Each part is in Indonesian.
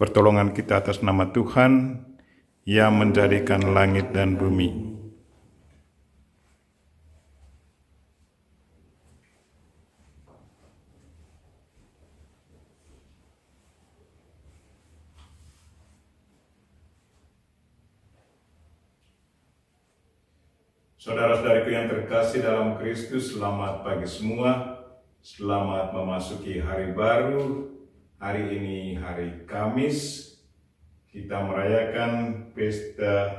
Pertolongan kita atas nama Tuhan yang menjadikan langit dan bumi. Saudara-saudariku yang terkasih dalam Kristus, selamat pagi semua. Selamat memasuki hari baru. Hari ini hari Kamis. Kita merayakan pesta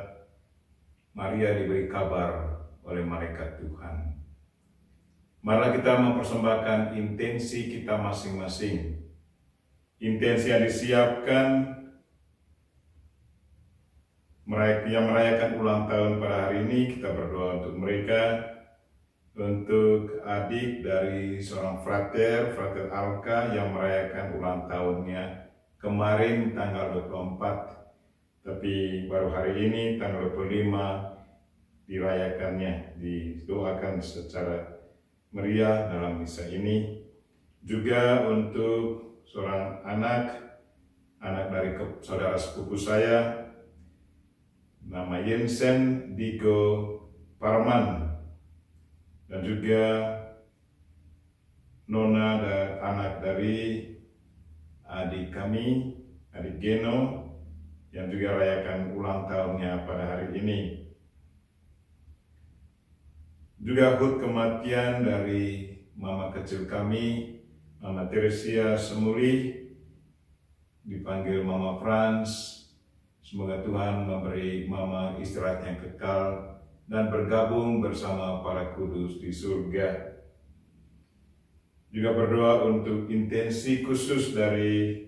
Maria diberi kabar oleh malaikat Tuhan. Marilah kita mempersembahkan intensi kita masing-masing. Intensi yang disiapkan yang merayakan ulang tahun pada hari ini, kita berdoa untuk mereka, untuk adik dari seorang frater Alka yang merayakan ulang tahunnya kemarin tanggal 24, tapi baru hari ini tanggal 25 dirayakannya, didoakan secara meriah dalam misa ini. Juga untuk seorang anak dari saudara sepupu saya, nama Jensen Digo Parman, dan juga Nona dan anak dari adik kami, adik Geno, yang juga rayakan ulang tahunnya pada hari ini. Juga hut kematian dari mama kecil kami, Mama Teresia Semuli, dipanggil Mama Frans. Semoga Tuhan memberi mama istirahat yang kekal dan bergabung bersama para kudus di surga. Juga berdoa untuk intensi khusus dari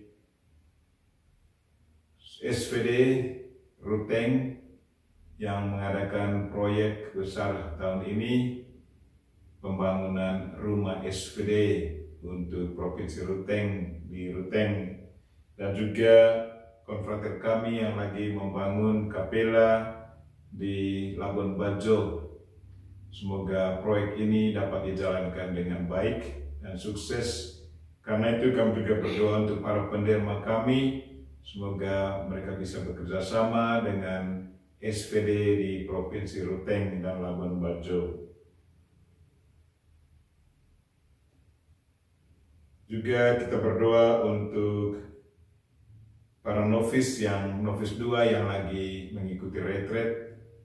SVD Ruteng yang mengadakan proyek besar tahun ini, pembangunan rumah SVD untuk Provinsi Ruteng di Ruteng, dan juga konfrater kami yang lagi membangun kapela di Labuan Bajo. Semoga proyek ini dapat dijalankan dengan baik dan sukses. Karena itu kami juga berdoa untuk para penderma kami, semoga mereka bisa bekerja sama dengan SVD di Provinsi Ruteng dan Labuan Bajo. Juga kita berdoa untuk para novis 2 yang lagi mengikuti retret.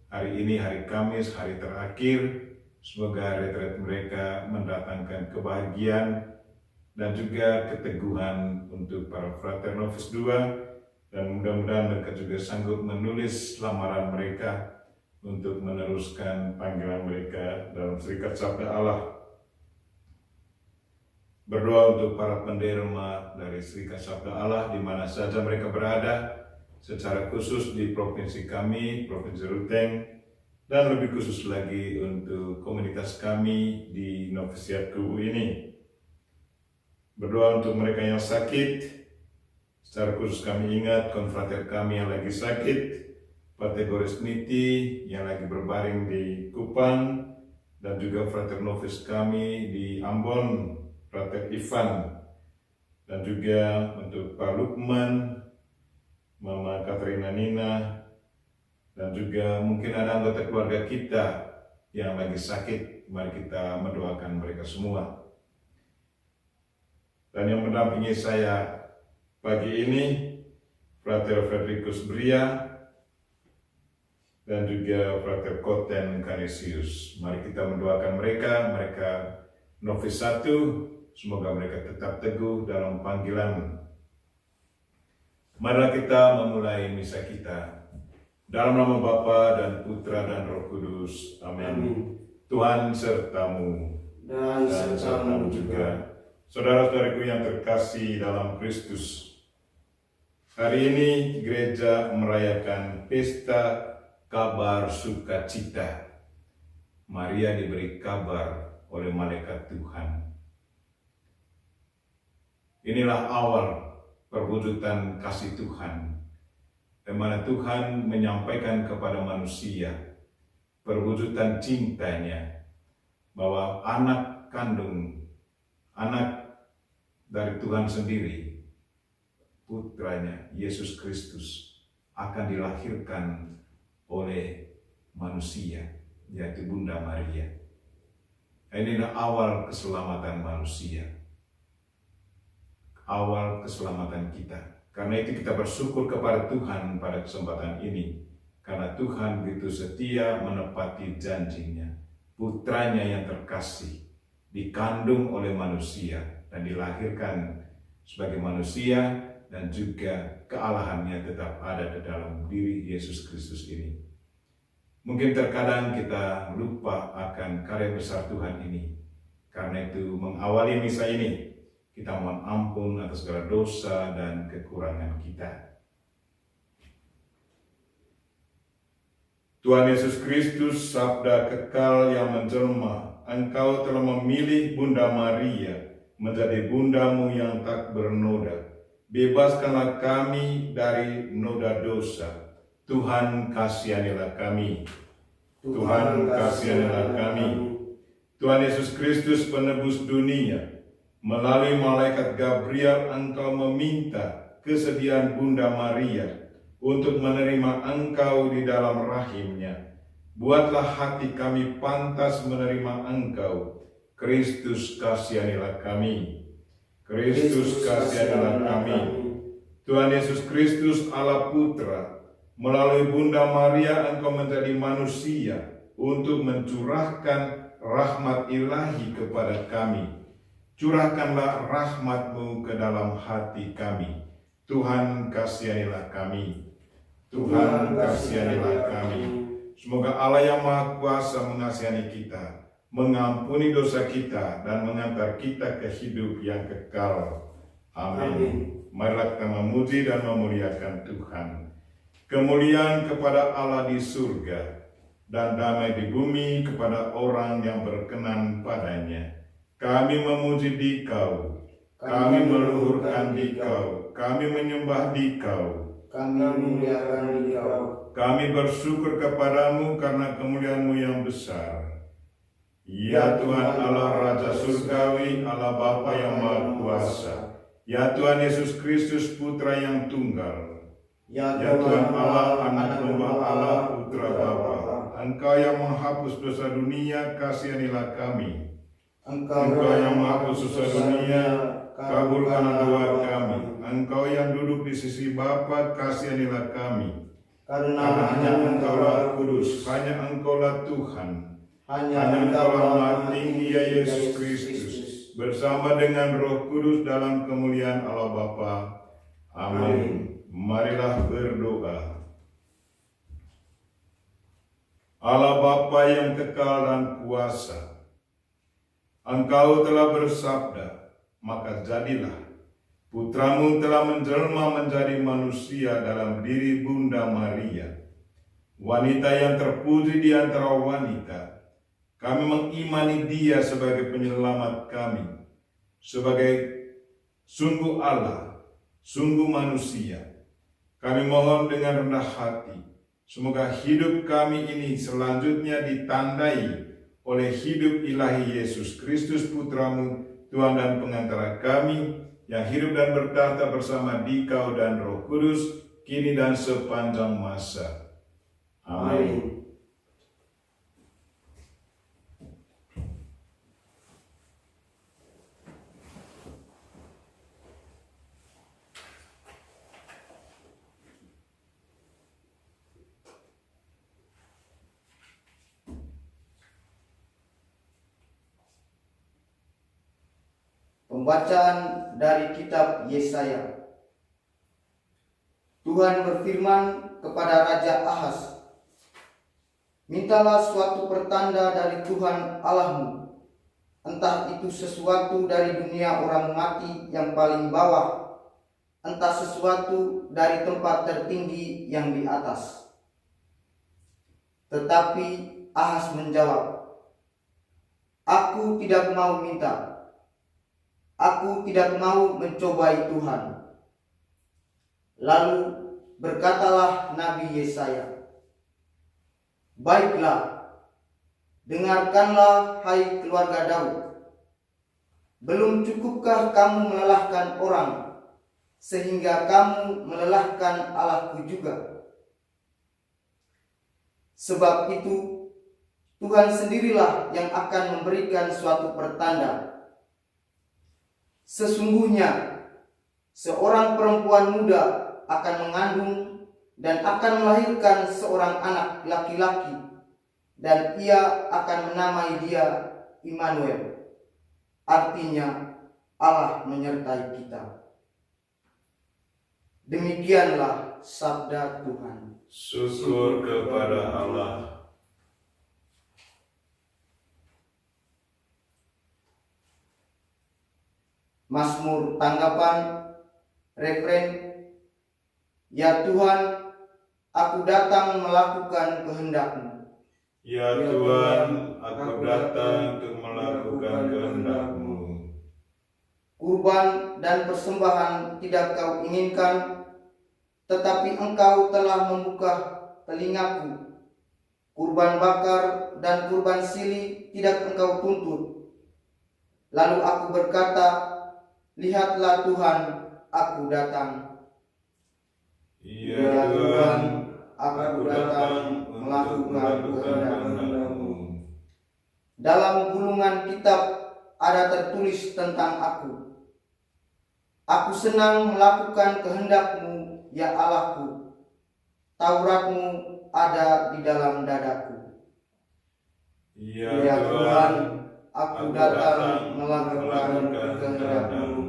Hari ini hari Kamis, hari terakhir. Semoga retret mereka mendatangkan kebahagiaan dan juga keteguhan untuk para frater novis 2, dan mudah-mudahan mereka juga sanggup menulis lamaran mereka untuk meneruskan panggilan mereka dalam Serikat Sabda Allah. Berdoa untuk para penderma dari Serikat Sabda Allah di mana saja mereka berada, secara khusus di provinsi kami, Provinsi Ruteng, dan lebih khusus lagi untuk komunitas kami di novisiat kubu ini. Berdoa untuk mereka yang sakit, secara khusus kami ingat konfrater kami yang lagi sakit, Pater Gores Niti yang lagi berbaring di Kupang, dan juga frater novis kami di Ambon, Frater Ivan, dan juga untuk Pak Lukman, Mama Katrina Nina, dan juga mungkin ada anggota keluarga kita yang lagi sakit. Mari kita mendoakan mereka semua. Dan yang mendampingi saya pagi ini, Frater Frederikus Bria, dan juga Frater Koten Canisius. Mari kita mendoakan mereka novis 1, semoga mereka tetap teguh dalam panggilan. Marilah kita memulai misa kita. Dalam nama Bapa dan Putra dan Roh Kudus. Amin. Tuhan sertamu dan sertamu juga. Saudara-saudariku yang terkasih dalam Kristus, hari ini gereja merayakan pesta kabar sukacita. Maria diberi kabar oleh malaikat Tuhan. Inilah awal perwujudan kasih Tuhan, di mana Tuhan menyampaikan kepada manusia perwujudan cintanya, bahwa anak dari Tuhan sendiri putranya Yesus Kristus akan dilahirkan oleh manusia, yaitu Bunda Maria. Inilah awal keselamatan manusia, awal keselamatan kita. Karena itu kita bersyukur kepada Tuhan pada kesempatan ini, karena Tuhan begitu setia menepati janjinya. Putranya yang terkasih dikandung oleh manusia dan dilahirkan sebagai manusia, dan juga kealahannya tetap ada di dalam diri Yesus Kristus ini. Mungkin terkadang kita lupa akan karya besar Tuhan ini. Karena itu mengawali misa ini, kita mohon ampun atas segala dosa dan kekurangan kita. Tuhan Yesus Kristus, sabda kekal yang menjelma, Engkau telah memilih Bunda Maria menjadi bundamu yang tak bernoda. Bebaskanlah kami dari noda dosa. Tuhan, kasihanilah kami. Tuhan, kasihanilah kami. Tuhan Yesus Kristus, penebus dunia, melalui malaikat Gabriel Engkau meminta kesediaan Bunda Maria untuk menerima Engkau di dalam rahimnya. Buatlah hati kami pantas menerima Engkau. Kristus, kasihanilah kami. Kristus, kasihanilah kami. Tuhan Yesus Kristus, Allah Putra, melalui Bunda Maria Engkau menjadi manusia untuk mencurahkan rahmat ilahi kepada kami. Curahkanlah rahmat-Mu ke dalam hati kami. Tuhan, kasihanilah kami. Tuhan, kasihanilah kami. Semoga Allah yang Maha Kuasa mengasihani kita, mengampuni dosa kita, dan mengantar kita ke hidup yang kekal. Amin. Marilah kita memuji dan memuliakan Tuhan. Kemuliaan kepada Allah di surga, dan damai di bumi kepada orang yang berkenan padanya. Kami memuji Dikau, kami meluhurkan Dikau, kami menyembah Dikau, kami memuliakan Dikau. Kami bersyukur kepadamu karena kemuliaan-Mu yang besar. Ya Tuhan Allah Raja Surgawi, Allah Bapa yang Maha Kuasa. Ya Tuhan Yesus Kristus, Putra yang tunggal. Ya Tuhan Allah, Anak Domba Allah, Putra Bapa. Engkau yang menghapus dosa dunia, kasihanilah kami. Engkau yang menghapus dosa dunia, kabulkanlah doa kami. Engkau yang duduk di sisi Bapa, kasihanilah kami. Karena hanya Engkaulah kudus, hanya Engkaulah Tuhan, hanya Engkaulah Maha Tinggi, ya Yesus Kristus, bersama dengan Roh Kudus dalam kemuliaan Allah Bapa. Amin. Marilah berdoa. Allah Bapa yang kekal dan kuasa, Engkau telah bersabda, maka jadilah. Putramu telah menjelma menjadi manusia dalam diri Bunda Maria, wanita yang terpuji di antara wanita. Kami mengimani Dia sebagai penyelamat kami, sebagai sungguh Allah, sungguh manusia. Kami mohon dengan rendah hati, semoga hidup kami ini selanjutnya ditandai oleh hidup ilahi Yesus Kristus, Putramu, Tuhan dan pengantara kami, yang hidup dan bertahta bersama Dikau dan Roh Kudus, kini dan sepanjang masa. Amin. Pembacaan dari kitab Yesaya. Tuhan berfirman kepada Raja Ahaz, mintalah suatu pertanda dari Tuhan Allahmu, entah itu sesuatu dari dunia orang mati yang paling bawah, entah sesuatu dari tempat tertinggi yang di atas. Tetapi Ahaz menjawab, aku tidak mau minta. Aku tidak mau mencobai Tuhan. Lalu berkatalah Nabi Yesaya, baiklah, dengarkanlah hai keluarga Daud. Belum cukupkah kamu melelahkan orang sehingga kamu melelahkan Allahku juga. Sebab itu, Tuhan sendirilah yang akan memberikan suatu pertanda. Sesungguhnya, seorang perempuan muda akan mengandung dan akan melahirkan seorang anak laki-laki, dan ia akan menamai dia Immanuel. Artinya, Allah menyertai kita. Demikianlah sabda Tuhan. Syukur kepada Allah. Mazmur tanggapan, refren, ya Tuhan, aku datang melakukan kehendak-Mu. Ya Tuhan, aku datang untuk melakukan kehendak-Mu. Kurban dan persembahan tidak Kau inginkan, tetapi Engkau telah membuka telingaku. Kurban bakar dan kurban silih tidak Engkau tuntut. Lalu aku berkata, lihatlah Tuhan, aku datang. Ya Tuhan, aku datang melakukan kehendak-Mu. kehendak-Mu. Dalam gulungan kitab ada tertulis tentang aku. Aku senang melakukan kehendak-Mu, ya Allahku. Taurat-Mu ada di dalam dadaku. Ya Tuhan, aku datang melakukan kehendak-Mu. kehendak-Mu.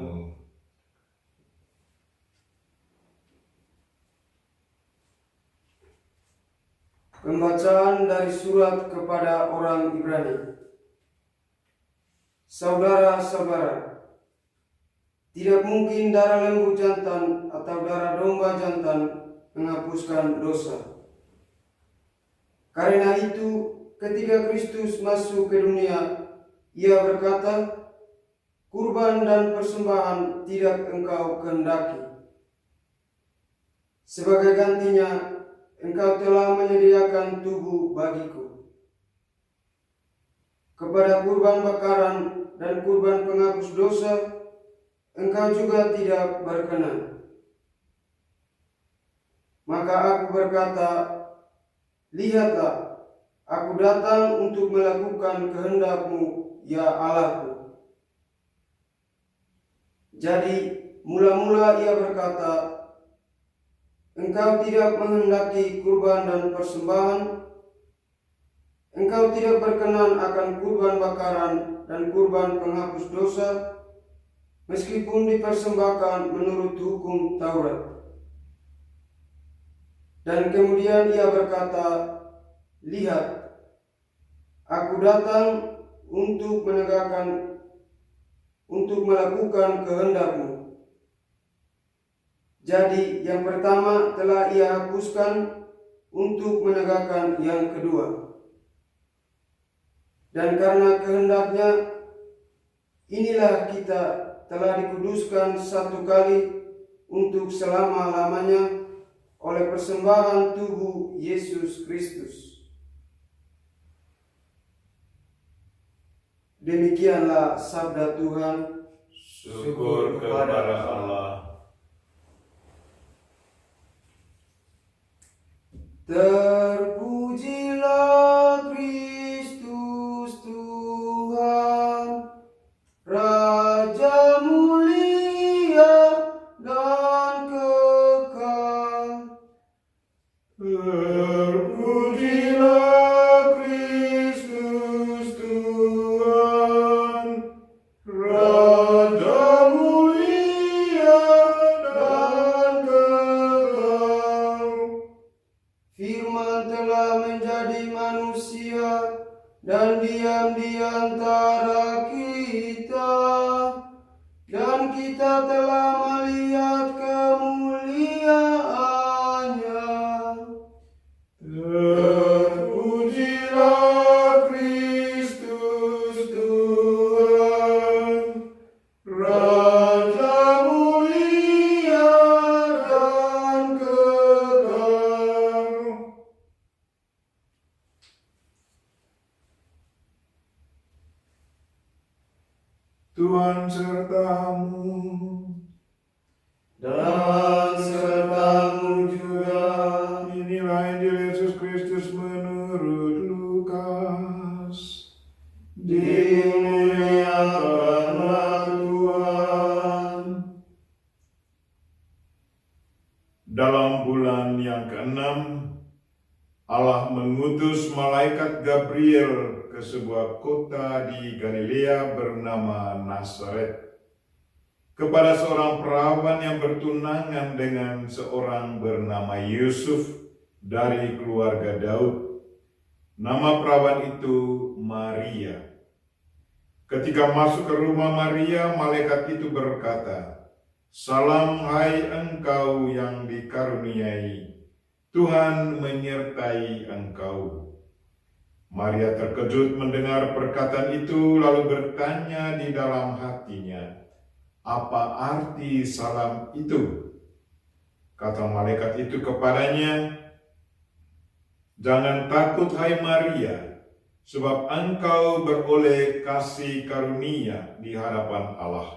Pembacaan dari surat kepada orang Ibrani. Saudara-saudara, tidak mungkin darah lembu jantan atau darah domba jantan menghapuskan dosa. Karena itu, ketika Kristus masuk ke dunia, Ia berkata, kurban dan persembahan tidak Engkau kehendaki. Sebagai gantinya, Engkau telah menyediakan tubuh bagiku. Kepada kurban bakaran dan kurban penghapus dosa, Engkau juga tidak berkenan. Maka aku berkata, lihatlah, aku datang untuk melakukan kehendak-Mu, ya Allahku. Jadi, mula-mula Ia berkata, Engkau tidak menghendaki kurban dan persembahan, Engkau tidak berkenan akan kurban bakaran dan kurban penghapus dosa, meskipun dipersembahkan menurut hukum Taurat. Dan kemudian Ia berkata, lihat, aku datang untuk melakukan kehendak-Mu. Jadi yang pertama telah Ia hapuskan untuk menegakkan yang kedua. Dan karena kehendak-Nya, inilah kita telah dikuduskan satu kali untuk selama-lamanya oleh persembahan tubuh Yesus Kristus. Demikianlah sabda Tuhan. Syukur kepada Allah. Terpujilah Kristus Tuhan, Raja mulia dan kekal. Terpujilah Kristus Tuhan, Raja mulia dan kekal. Firman telah menjadi manusia dan diam di antara kita, dan kita telah melihat kemuliaannya. Terpujilah Kristus Tuhan, Raja mulia dan kekal. Tuhan sertamu. dan sertamu juga. Inilah Injil Yesus Kristus menurut Lukas. Dimuliakanlah Tuhan. Dalam bulan yang ke-6, Allah mengutus malaikat Gabriel ke sebuah kota di Galilea bernama Nazaret kepada seorang perawan yang bertunangan dengan seorang bernama Yusuf dari keluarga Daud. Nama perawan itu Maria. Ketika masuk ke rumah Maria, malaikat itu berkata, "Salam hai engkau yang dikaruniai, Tuhan menyertai engkau." Maria terkejut mendengar perkataan itu, lalu bertanya di dalam hatinya, "Apa arti salam itu?" Kata malaikat itu kepadanya, "Jangan takut hai Maria, sebab engkau beroleh kasih karunia di hadapan Allah.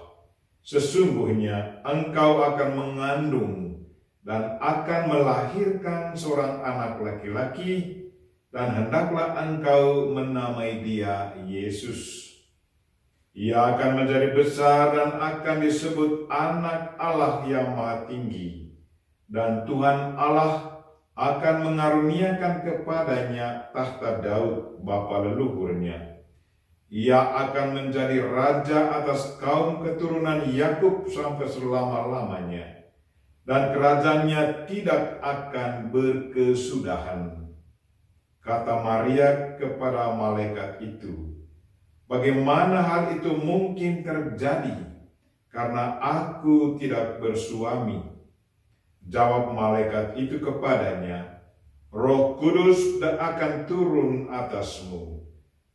Sesungguhnya engkau akan mengandung dan akan melahirkan seorang anak laki-laki, dan hendaklah engkau menamai dia Yesus. Ia akan menjadi besar dan akan disebut Anak Allah yang Maha Tinggi, dan Tuhan Allah akan mengaruniakan kepadanya tahta Daud bapa leluhurnya. Ia akan menjadi raja atas kaum keturunan Yakub sampai selama-lamanya, dan kerajaannya tidak akan berkesudahan." Kata Maria kepada malaikat itu, "Bagaimana hal itu mungkin terjadi, karena aku tidak bersuami?" Jawab malaikat itu kepadanya, "Roh Kudus akan turun atasmu,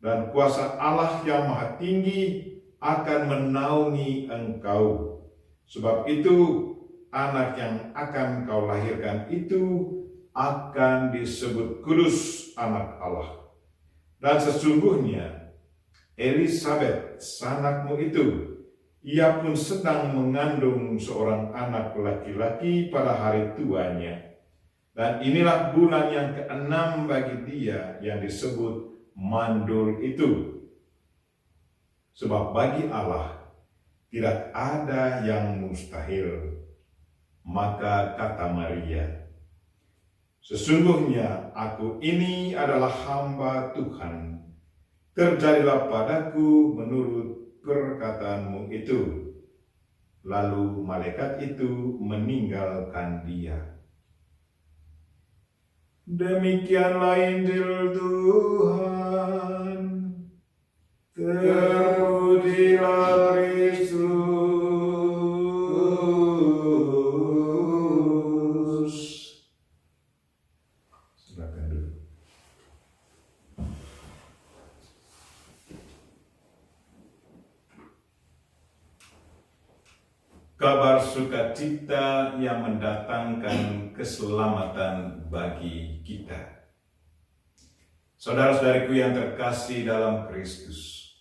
dan kuasa Allah yang Maha Tinggi akan menaungi engkau. Sebab itu, anak yang akan kau lahirkan itu akan disebut kudus, Anak Allah. Dan sesungguhnya Elisabet, sanakmu itu, ia pun sedang mengandung seorang anak laki-laki pada hari tuanya. Dan inilah bulan yang ke-6 bagi dia yang disebut mandul itu. Sebab bagi Allah tidak ada yang mustahil." Maka kata Maria, "Sesungguhnya aku ini adalah hamba Tuhan. Terjadilah padaku menurut perkataanmu itu." Lalu malaikat itu meninggalkan dia. Demikianlah Injil Tuhan. Terpujilah Kristus. Silakan dulu. Kabar sukacita yang mendatangkan keselamatan bagi kita. Saudara-saudariku yang terkasih dalam Kristus,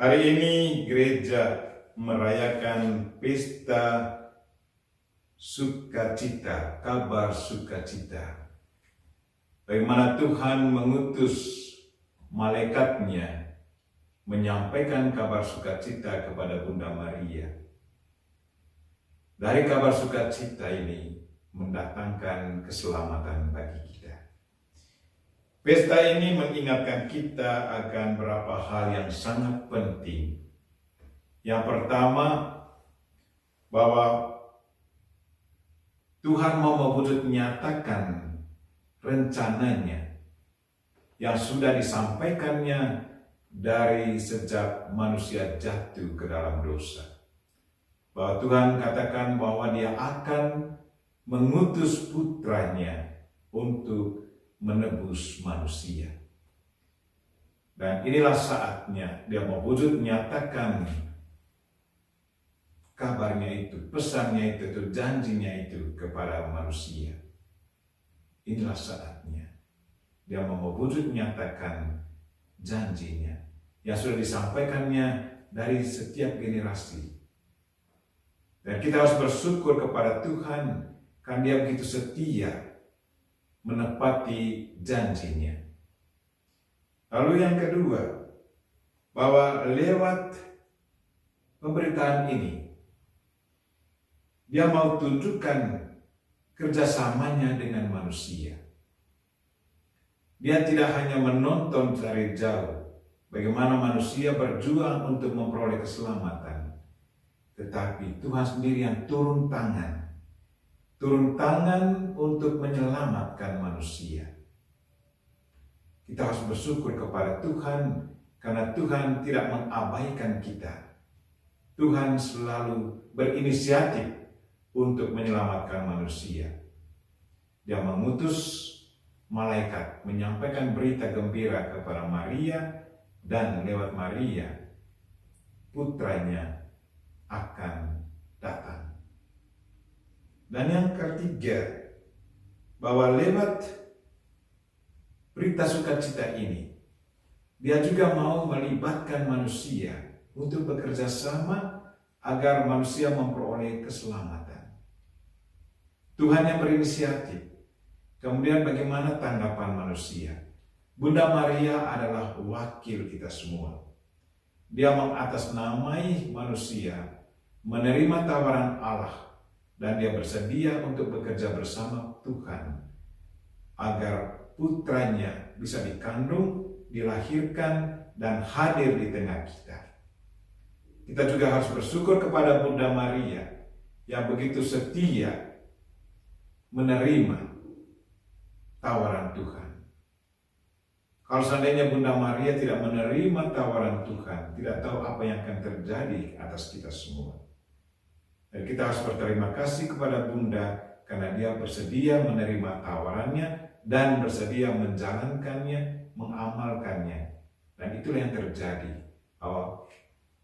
hari ini gereja merayakan pesta sukacita, kabar sukacita. Bagaimana Tuhan mengutus malaikatnya menyampaikan kabar sukacita kepada Bunda Maria. Dari kabar sukacita ini mendatangkan keselamatan bagi kita. Pesta ini mengingatkan kita akan beberapa hal yang sangat penting. Yang pertama, bahwa Tuhan mau mewujud nyatakan rencananya yang sudah disampaikannya dari sejak manusia jatuh ke dalam dosa. Bahwa Tuhan katakan bahwa dia akan mengutus putranya untuk menebus manusia. Dan inilah saatnya dia mewujud menyatakan kabarnya itu, pesannya itu, janjinya itu kepada manusia. Inilah saatnya dia mewujud menyatakan janjinya yang sudah disampaikannya dari setiap generasi. Dan kita harus bersyukur kepada Tuhan karena Dia begitu setia menepati janjinya. Lalu yang kedua, bahwa lewat pemberitaan ini, Dia mau tunjukkan kerjasamanya dengan manusia. Dia tidak hanya menonton dari jauh bagaimana manusia berjuang untuk memperoleh keselamatan, tetapi Tuhan sendiri yang turun tangan untuk menyelamatkan manusia. Kita harus bersyukur kepada Tuhan karena Tuhan tidak mengabaikan kita. Tuhan selalu berinisiatif untuk menyelamatkan manusia. Dia mengutus malaikat menyampaikan berita gembira kepada Maria, dan lewat Maria putranya akan datang. Dan yang ketiga, bahwa lewat berita sukacita ini, Dia juga mau melibatkan manusia untuk bekerja sama agar manusia memperoleh keselamatan. Tuhan yang berinisiatif. Kemudian bagaimana tanggapan manusia? Bunda Maria adalah wakil kita semua. Dia mengatasnamai manusia, menerima tawaran Allah, dan dia bersedia untuk bekerja bersama Tuhan agar putranya bisa dikandung, dilahirkan, dan hadir di tengah kita. Kita juga harus bersyukur kepada Bunda Maria yang begitu setia menerima tawaran Tuhan. Kalau seandainya Bunda Maria tidak menerima tawaran Tuhan, tidak tahu apa yang akan terjadi atas kita semua. Dan kita harus berterima kasih kepada Bunda karena Dia bersedia menerima tawarannya dan bersedia menjalankannya, mengamalkannya. Dan itulah yang terjadi bahwa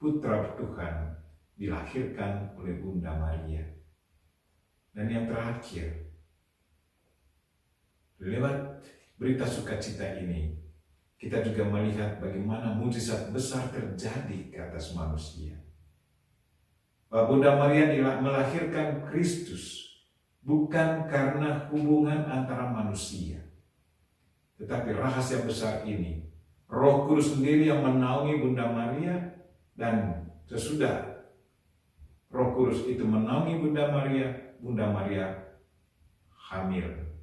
Putra Tuhan dilahirkan oleh Bunda Maria. Dan yang terakhir, lewat berita sukacita ini, kita juga melihat bagaimana mujizat besar terjadi ke atas manusia. Bahwa Bunda Maria melahirkan Kristus bukan karena hubungan antara manusia, tetapi rahasia besar ini, Roh Kudus sendiri yang menaungi Bunda Maria, dan sesudah Roh Kudus itu menaungi Bunda Maria hamil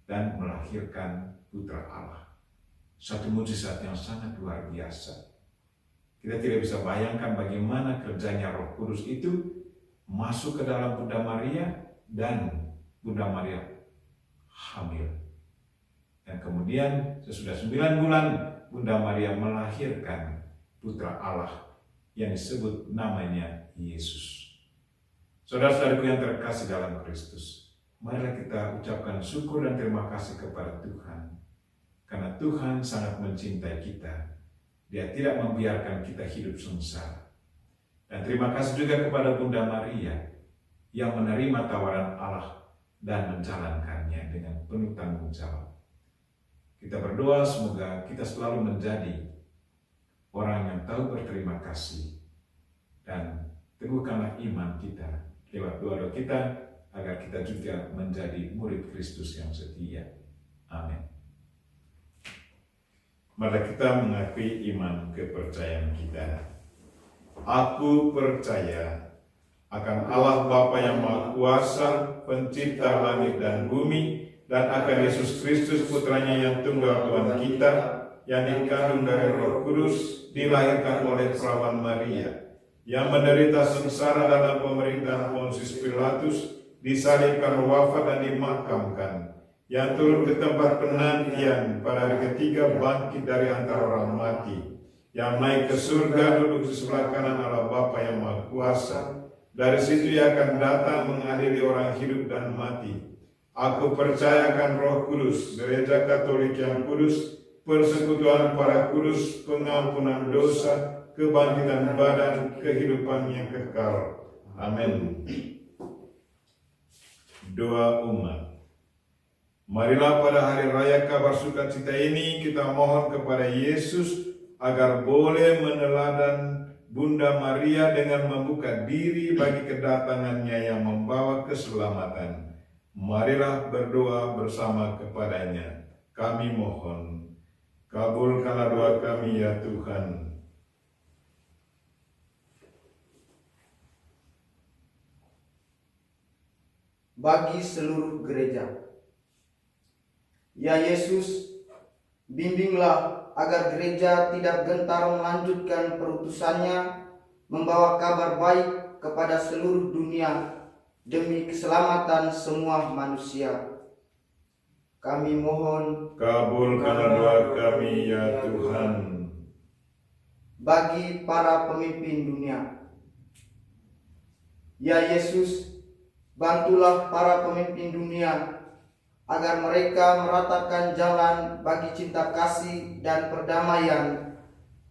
dan melahirkan Putra Allah. Satu mujizat yang sangat luar biasa. Kita tidak bisa bayangkan bagaimana kerjanya Roh Kudus itu masuk ke dalam Bunda Maria dan Bunda Maria hamil. Dan kemudian sesudah 9 bulan Bunda Maria melahirkan Putra Allah yang disebut namanya Yesus. Saudara-saudaraku yang terkasih dalam Kristus, marilah kita ucapkan syukur dan terima kasih kepada Tuhan. Karena Tuhan sangat mencintai kita. Dia tidak membiarkan kita hidup sengsara. Dan terima kasih juga kepada Bunda Maria yang menerima tawaran Allah dan menjalankannya dengan penuh tanggung jawab. Kita berdoa semoga kita selalu menjadi orang yang tahu berterima kasih. Dan teguhkanlah iman kita lewat doa-doa kita agar kita juga menjadi murid Kristus yang setia. Amin. Mari kita mengakui iman kepercayaan kita. Aku percaya akan Allah Bapa yang Maha Kuasa, pencipta langit dan bumi, dan akan Yesus Kristus putranya yang tunggal Tuhan kita, yang dikandung dari Roh Kudus, dilahirkan oleh perawan Maria, yang menderita sengsara dalam pemerintahan Pontius Pilatus, disalibkan, wafat dan dimakamkan, yang turun ke tempat penantian pada hari ketiga, bangkit dari antara orang mati, yang naik ke surga, duduk di sebelah kanan Allah Bapa yang Maha Kuasa. Dari situ Ia akan datang mengadili orang hidup dan mati. Aku percaya akan Roh Kudus, Gereja Katolik yang kudus, persekutuan para kudus, pengampunan dosa, kebangkitan badan, kehidupan yang kekal. Amin. Doa umat. Marilah pada hari raya kabar sukacita ini kita mohon kepada Yesus agar boleh meneladan Bunda Maria dengan membuka diri bagi kedatangannya yang membawa keselamatan. Marilah berdoa bersama kepadanya. Kami mohon, kabulkanlah doa kami ya Tuhan. Bagi seluruh gereja, ya Yesus, bimbinglah agar gereja tidak gentar melanjutkan perutusannya membawa kabar baik kepada seluruh dunia demi keselamatan semua manusia. Kami mohon, Kabulkanlah doa kami ya Tuhan. bagi para pemimpin dunia, ya Yesus, bantulah para pemimpin dunia agar mereka meratakan jalan bagi cinta kasih dan perdamaian,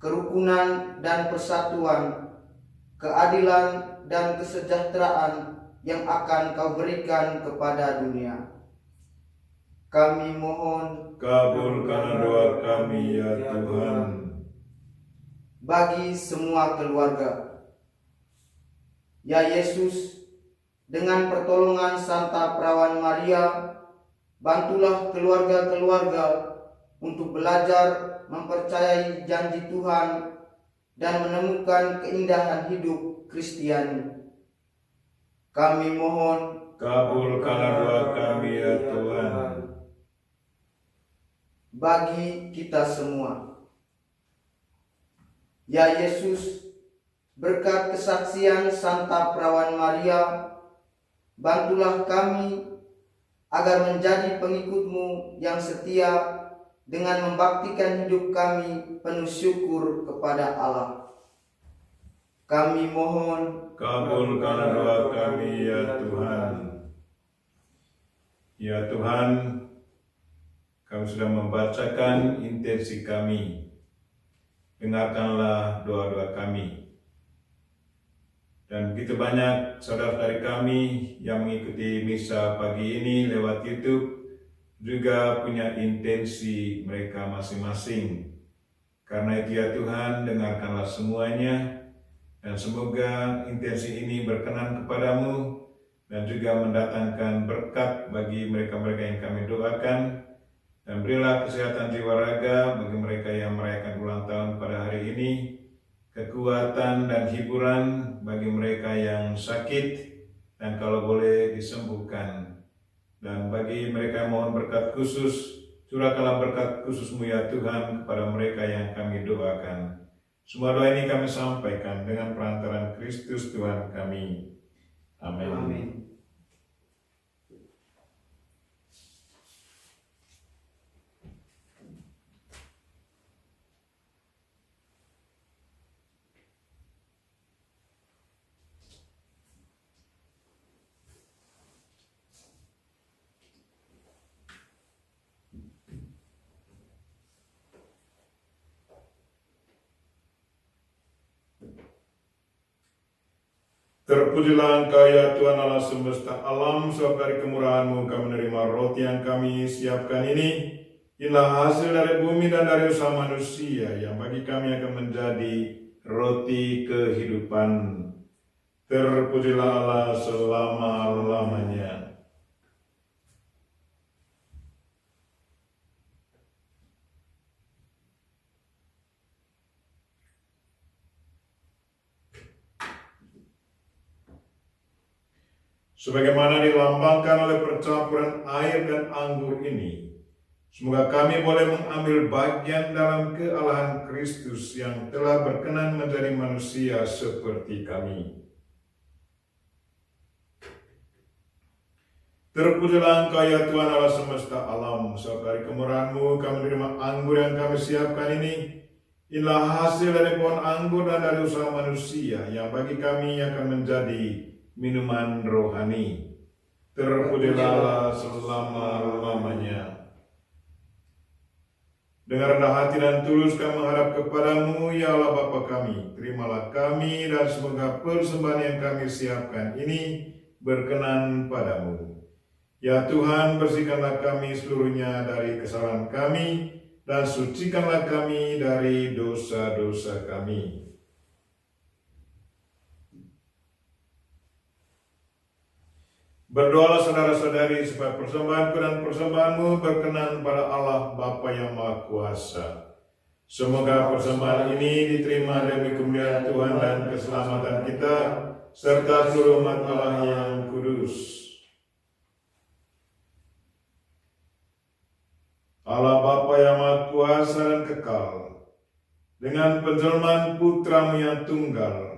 kerukunan dan persatuan, keadilan dan kesejahteraan yang akan Kau berikan kepada dunia. Kami mohon, Kabulkanlah doa kami ya Tuhan. bagi semua keluarga, ya Yesus, dengan pertolongan Santa Perawan Maria, bantulah keluarga-keluarga untuk belajar mempercayai janji Tuhan dan menemukan keindahan hidup Kristiani. Kami mohon, Kabulkanlah doa kami ya Tuhan. bagi kita semua, ya Yesus, berkat kesaksian Santa Perawan Maria, bantulah kami agar menjadi pengikut-Mu yang setia dengan membaktikan hidup kami penuh syukur kepada Allah. Kami mohon, Kabulkanlah doa kami ya Tuhan. Ya Tuhan, kami sudah membacakan intensi kami. Dengarkanlah doa-doa kami. Dan begitu banyak saudara-saudari kami yang mengikuti misa pagi ini lewat YouTube juga punya intensi mereka masing-masing. Karena itu ya Tuhan, dengarkanlah semuanya dan semoga intensi ini berkenan kepadamu dan juga mendatangkan berkat bagi mereka-mereka yang kami doakan. Dan berilah kesehatan jiwa raga bagi mereka yang merayakan ulang tahun pada hari ini, kekuatan dan hiburan bagi mereka yang sakit dan kalau boleh disembuhkan. Dan bagi mereka yang mohon berkat khusus, curahkanlah berkat khusus-Mu ya Tuhan kepada mereka yang kami doakan. Semua doa ini kami sampaikan dengan perantaraan Kristus Tuhan kami. Amin. Amin. Terpujilah Engkau ya Tuhan Allah semesta alam, sebab dari kemurahan-Mu kami menerima roti yang kami siapkan ini. Inilah hasil dari bumi dan dari usaha manusia yang bagi kami akan menjadi roti kehidupan. Terpujilah Allah selama-lamanya. Sebagaimana dilambangkan oleh percampuran air dan anggur ini, semoga kami boleh mengambil bagian dalam kealahan Kristus yang telah berkenan menjadi manusia seperti kami. Terpujilah Engkau ya Tuhan Allah semesta alam, sebab dari kemurahan-Mu kami menerima anggur yang kami siapkan ini. Inilah hasil dari pohon anggur dan dari usaha manusia yang bagi kami akan menjadi minuman rohani. Terpujilah Allah selama-lamanya. Dengan rendah hati dan tulus kami menghadap kepadamu, ya Allah Bapa kami. Terimalah kami dan semoga persembahan yang kami siapkan ini berkenan padamu. Ya Tuhan, bersihkanlah kami seluruhnya dari kesalahan kami dan sucikanlah kami dari dosa-dosa kami. Berdoalah saudara-saudari supaya persembahanku dan persembahanmu berkenan pada Allah Bapa yang Maha Kuasa. Semoga persembahan ini diterima demi kemuliaan Tuhan dan keselamatan kita, serta seluruh umat Allah yang kudus. Allah Bapa yang Maha Kuasa dan kekal, dengan penjelmaan Putra-Mu yang tunggal,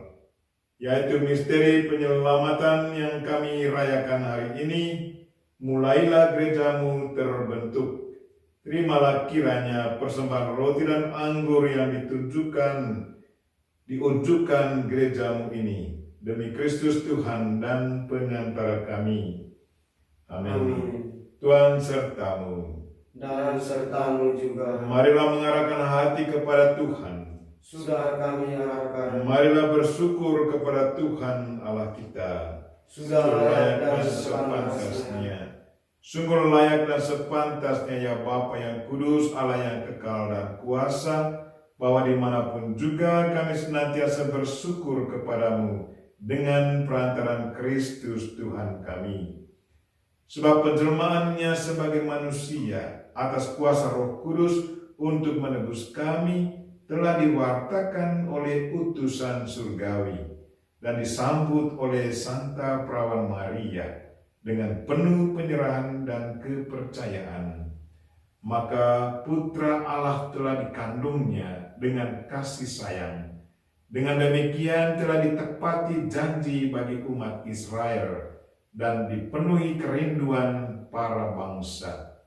yaitu misteri penyelamatan yang kami rayakan hari ini, mulailah gereja-Mu terbentuk. Terimalah kiranya persembahan roti dan anggur yang diunjukkan gereja-Mu ini, demi Kristus Tuhan dan penyantara kami. Amin. Tuhan serta-Mu. Dan serta-Mu juga. Marilah mengarahkan hati kepada Tuhan. Sudah kami arahkan. Marilah bersyukur kepada Tuhan Allah kita. Sudah layak dan sepantasnya. Sungguh layak dan sepantasnya ya Bapa yang kudus, Allah yang kekal dan kuasa, bahwa dimanapun juga kami senantiasa bersyukur kepadamu dengan perantaran Kristus Tuhan kami. Sebab penjelmaannya sebagai manusia atas kuasa Roh Kudus untuk menebus kami telah diwartakan oleh utusan surgawi dan disambut oleh Santa Perawan Maria dengan penuh penyerahan dan kepercayaan. Maka Putra Allah telah dikandungnya dengan kasih sayang. Dengan demikian telah ditepati janji bagi umat Israel dan dipenuhi kerinduan para bangsa.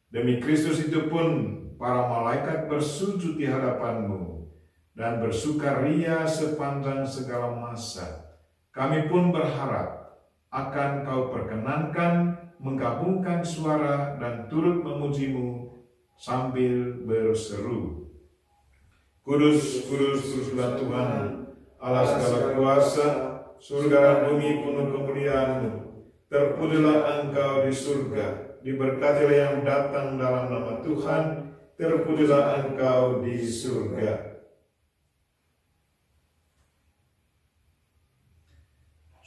Demi Kristus itu pun para malaikat bersujud di hadapan-Mu dan bersukaria sepanjang segala masa. Kami pun berharap akan Kau perkenankan menggabungkan suara dan turut memuji-Mu sambil berseru. Kudus, kudus, kuduslah Tuhan, Allah segala kuasa, surga dan bumi penuh kemuliaan-Mu. Terpujilah Engkau di surga, diberkatilah yang datang dalam nama Tuhan, terpujilah Engkau di surga.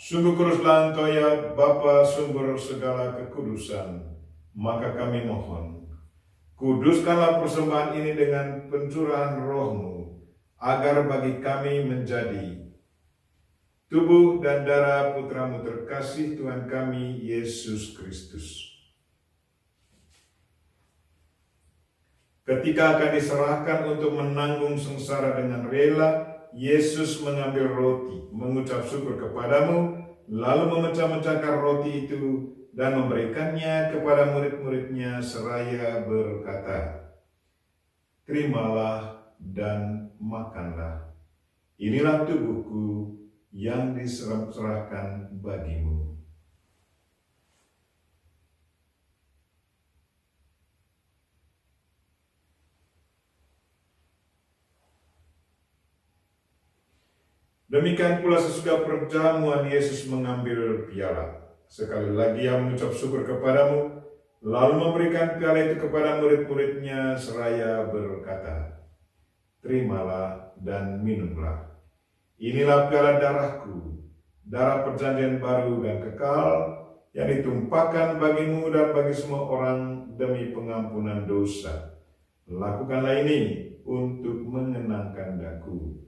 Sungguh kuduslah Engkau ya Bapa, sumber segala kekudusan. Maka kami mohon, kuduskanlah persembahan ini dengan pencurahan Roh-Mu, agar bagi kami menjadi tubuh dan darah Putra-Mu terkasih Tuhan kami, Yesus Kristus. Ketika akan diserahkan untuk menanggung sengsara dengan rela, Yesus mengambil roti, mengucap syukur kepadamu, lalu memecah-mecahkan roti itu dan memberikannya kepada murid-muridnya seraya berkata, "Terimalah dan makanlah. Inilah tubuhku yang diserahkan bagimu." Demikian pula sesudah perjamuan Yesus mengambil piala. Sekali lagi ia mengucap syukur kepadamu, lalu memberikan piala itu kepada murid-muridnya seraya berkata, "Terimalah dan minumlah. Inilah piala darahku, darah perjanjian baru dan kekal, yang ditumpahkan bagimu dan bagi semua orang demi pengampunan dosa. Lakukanlah ini untuk mengenangkan Aku."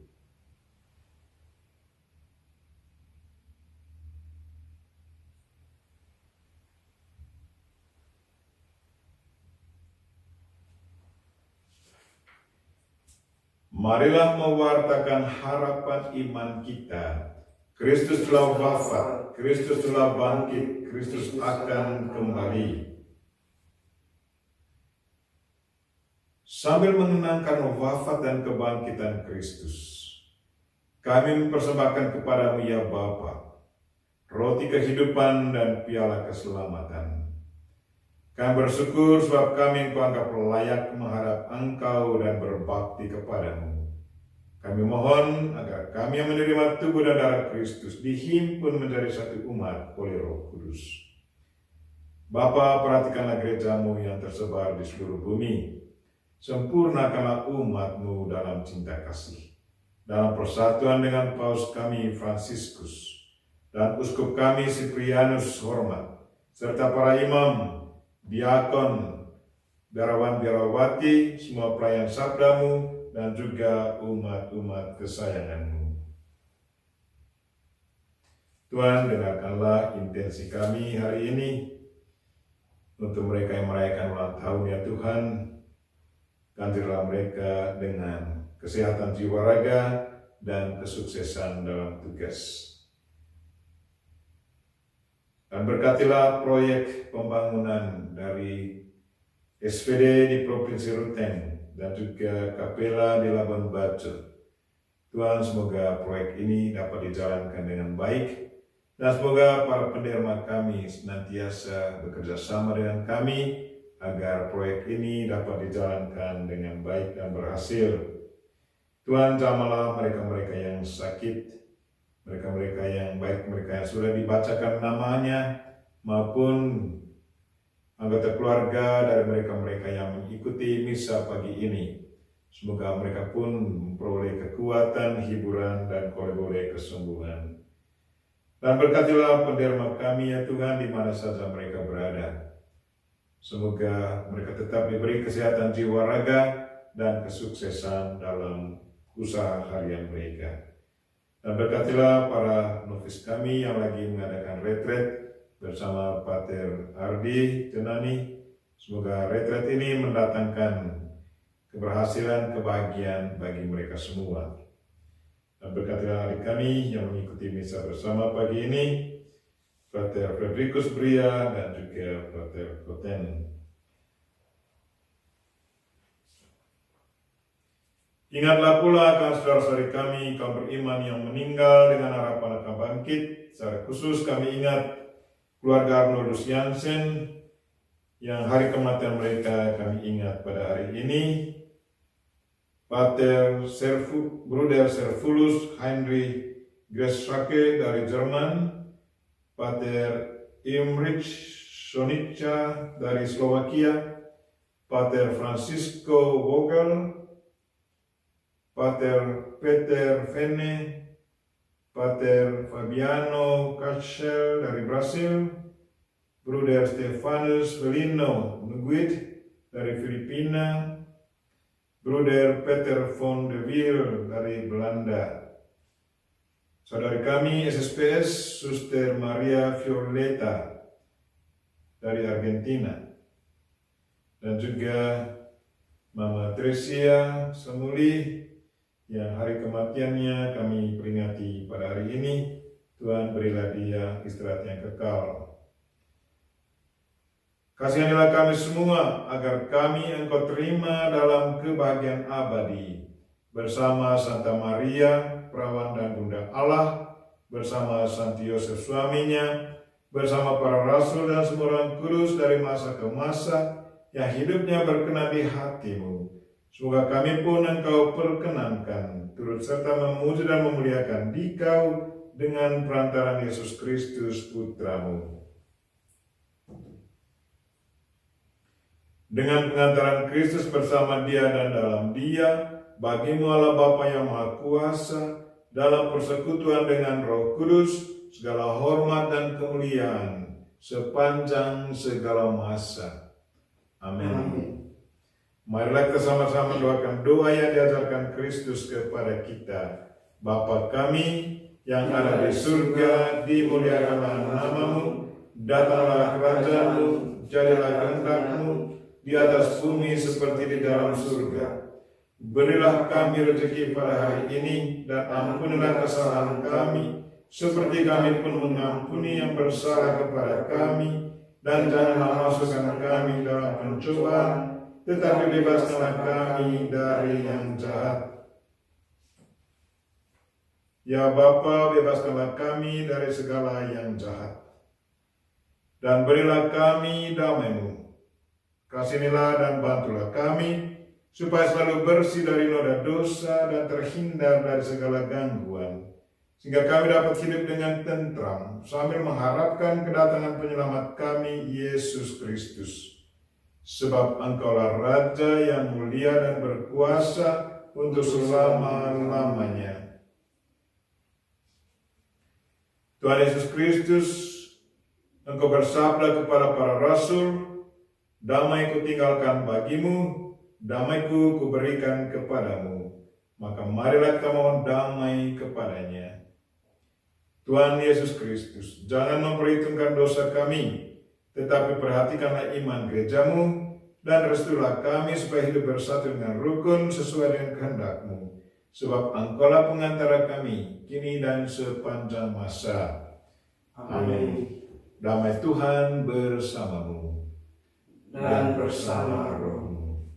Marilah mewartakan harapan iman kita. Kristus telah wafat, Kristus telah bangkit, Kristus akan kembali. Sambil mengenangkan wafat dan kebangkitan Kristus, kami mempersembahkan kepadamu ya Bapa, roti kehidupan dan piala keselamatan. Kami bersyukur sebab kami Engkau anggap layak menghadap Engkau dan berbakti kepadamu. Kami mohon agar kami yang menerima tubuh dan darah Kristus dihimpun menjadi satu umat oleh Roh Kudus. Bapa, perhatikanlah gereja-Mu yang tersebar di seluruh bumi. Sempurnakanlah umat-Mu dalam cinta kasih, dalam persatuan dengan Paus kami Fransiskus, dan uskup kami Siprianus hormat, serta para imam, diakon, biarawan-biarawati, semua pelayan sabdamu, dan juga umat-umat kesayanganmu. Tuhan, dengarkanlah intensi kami hari ini untuk mereka yang merayakan ulang tahun ya Tuhan. Gantilah mereka dengan kesehatan jiwa raga dan kesuksesan dalam tugas. Dan berkatilah proyek pembangunan dari SPD di Provinsi Ruteng dan juga Kapela di Labuan Bajo. Tuhan, semoga proyek ini dapat dijalankan dengan baik, dan semoga para penderma kami senantiasa bekerja sama dengan kami agar proyek ini dapat dijalankan dengan baik dan berhasil. Tuhan, jamahlah mereka-mereka yang sakit, mereka-mereka yang baik, mereka yang sudah dibacakan namanya, maupun anggota keluarga dari mereka-mereka yang mengikuti misa pagi ini. Semoga mereka pun memperoleh kekuatan, hiburan, dan oleh kesembuhan. Dan berkatilah penderma kami ya Tuhan di mana saja mereka berada. Semoga mereka tetap diberi kesehatan jiwa raga dan kesuksesan dalam usaha harian mereka. Dan berkatilah para novis kami yang lagi mengadakan retret bersama Pater Ardi Tenani. Semoga retret ini mendatangkan keberhasilan, kebahagiaan bagi mereka semua. Dan berkatilah adik kami yang mengikuti misa bersama pagi ini, Pater Frederikus Bria dan juga Pater Koten. Ingatlah pula akan saudara-saudari kami, kaum beriman yang meninggal dengan harapan akan bangkit. Secara khusus kami ingat keluarga Arnoldus Jansen yang hari kematian mereka kami ingat pada hari ini. Bruder Servulus Heinrich Gresrake dari Jerman, Pater Imrich Sonica dari Slovakia, Pater Francisco Vogel, Pater Peter Vene, Pater Fabiano Cachel dari Brasil, Bruder Stefanus Velino Nuguit dari Filipina, Bruder Peter von de Wiel dari Belanda, saudari kami SSPS Suster Maria Violeta dari Argentina, dan juga Mama Tresia Samuli yang hari kematiannya kami peringati pada hari ini. Tuhan, berilah dia istirahat yang kekal. Kasihanilah kami semua agar kami Engkau terima dalam kebahagiaan abadi bersama Santa Maria, Perawan dan Bunda Allah, bersama Santi Yosef suaminya, bersama para rasul dan semua orang kudus dari masa ke masa yang hidupnya berkenan di hati-Mu. Semoga kami pun Engkau perkenankan turut serta memuji dan memuliakan Dikau dengan perantaraan Yesus Kristus Putra-Mu. Dengan pengantaran Kristus bersama Dia dan dalam Dia, bagi-Mu Allah Bapa yang Maha Kuasa, dalam persekutuan dengan Roh Kudus, segala hormat dan kemuliaan sepanjang segala masa. Amin. Marilah kita sama-sama doakan doa yang diajarkan Kristus kepada kita. Bapa kami yang ada di surga, dimuliakanlah nama-Mu, datanglah kerajaan-Mu, jadilah kehendak-Mu di atas bumi seperti di dalam surga. Berilah kami rezeki pada hari ini, dan ampunilah kesalahan kami, seperti kami pun mengampuni yang bersalah kepada kami. Dan janganlah masukkan kami dalam pencobaan, tetapi bebaskanlah kami dari yang jahat. Ya Bapa, bebaskanlah kami dari segala yang jahat, dan berilah kami damai-Mu. Kasihanilah dan bantulah kami, supaya selalu bersih dari noda dosa dan terhindar dari segala gangguan, sehingga kami dapat hidup dengan tentram, sambil mengharapkan kedatangan penyelamat kami, Yesus Kristus. Sebab Engkaulah Raja yang mulia dan berkuasa untuk selama-lamanya. Tuhan Yesus Kristus, Engkau bersabda kepada para rasul, damai kutinggalkan bagimu, damaiku kuberikan kepadamu. Maka marilah kita mohon damai kepadanya. Tuhan Yesus Kristus, jangan memperhitungkan dosa kami, tetapi perhatikanlah iman gerejamu, dan restuilah kami supaya hidup bersatu dengan rukun sesuai dengan kehendak-Mu. Sebab Engkaulah pengantara kami, kini dan sepanjang masa. Amin. Damai Tuhan bersamamu. Dan bersama rohmu.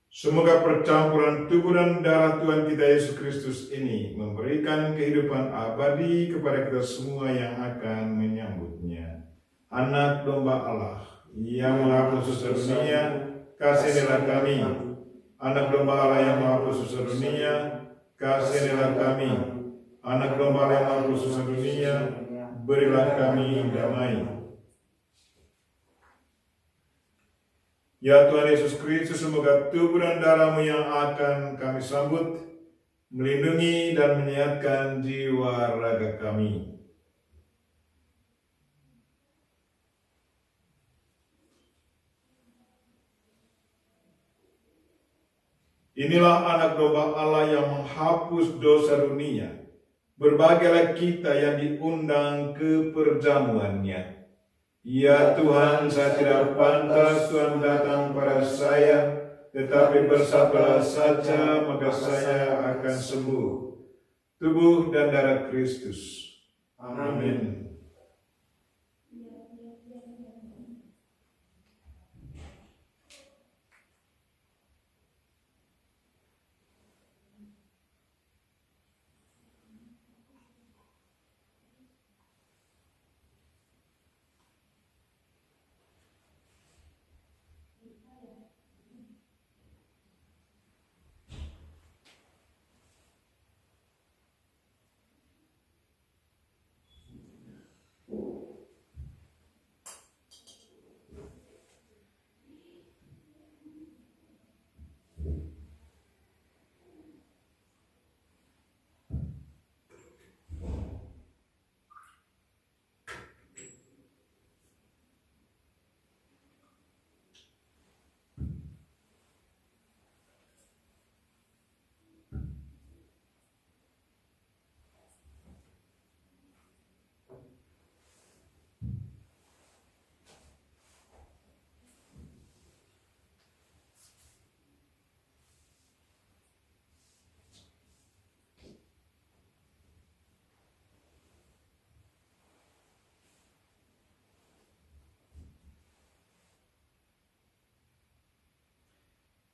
Semoga percampuran tubuh dan darah Tuhan kita Yesus Kristus ini memberikan kehidupan abadi kepada kita semua yang akan menyambutnya. Anak domba Allah yang menghapus dosa dunia, kasihanilah kami. Anak domba Allah yang menghapus dosa dunia, kasihanilah kami. Anak domba Allah yang menghapus dosa dunia, berilah kami damai. Ya Tuhan Yesus Kristus, semoga tubuh dan darah-Mu yang akan kami sambut melindungi dan menyehatkan jiwa raga kami. Inilah anak domba Allah yang menghapus dosa dunia. Berbahagialah kita yang diundang ke perjamuannya. Ya Tuhan, saya tidak pantas Tuhan datang pada saya, tetapi bersabdalah saja, maka saya akan sembuh. Tubuh dan darah Kristus. Amin.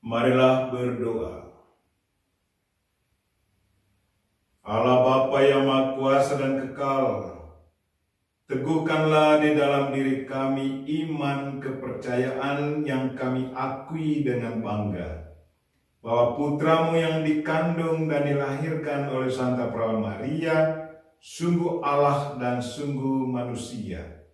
Marilah berdoa. Allah Bapa yang Maha Kuasa dan Kekal, teguhkanlah di dalam diri kami iman kepercayaan yang kami akui dengan bangga, bahwa Putra-Mu yang dikandung dan dilahirkan oleh Santa Perawan Maria sungguh Allah dan sungguh manusia.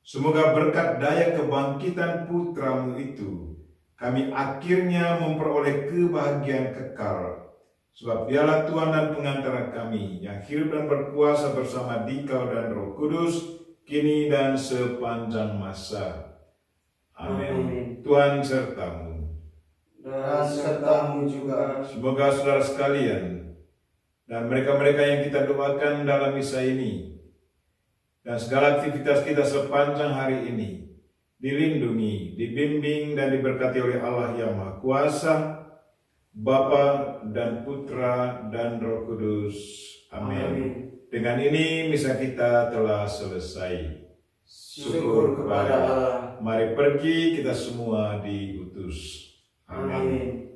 Semoga berkat daya kebangkitan Putra-Mu itu, kami akhirnya memperoleh kebahagiaan kekal. Sebab Dialah Tuhan dan pengantara kami, yang hidup dan berkuasa bersama Dikau dan Roh Kudus, kini dan sepanjang masa. Amin. Tuhan serta-Mu. Dan serta-Mu juga. Semoga saudara sekalian, dan mereka-mereka yang kita doakan dalam misa ini, dan segala aktivitas kita sepanjang hari ini, dilindungi, dibimbing, dan diberkati oleh Allah yang Maha Kuasa, Bapa dan Putra dan Roh Kudus. Amin. Dengan ini misa kita telah selesai. Syukur kepada Allah. Mari pergi, kita semua diutus. Amin.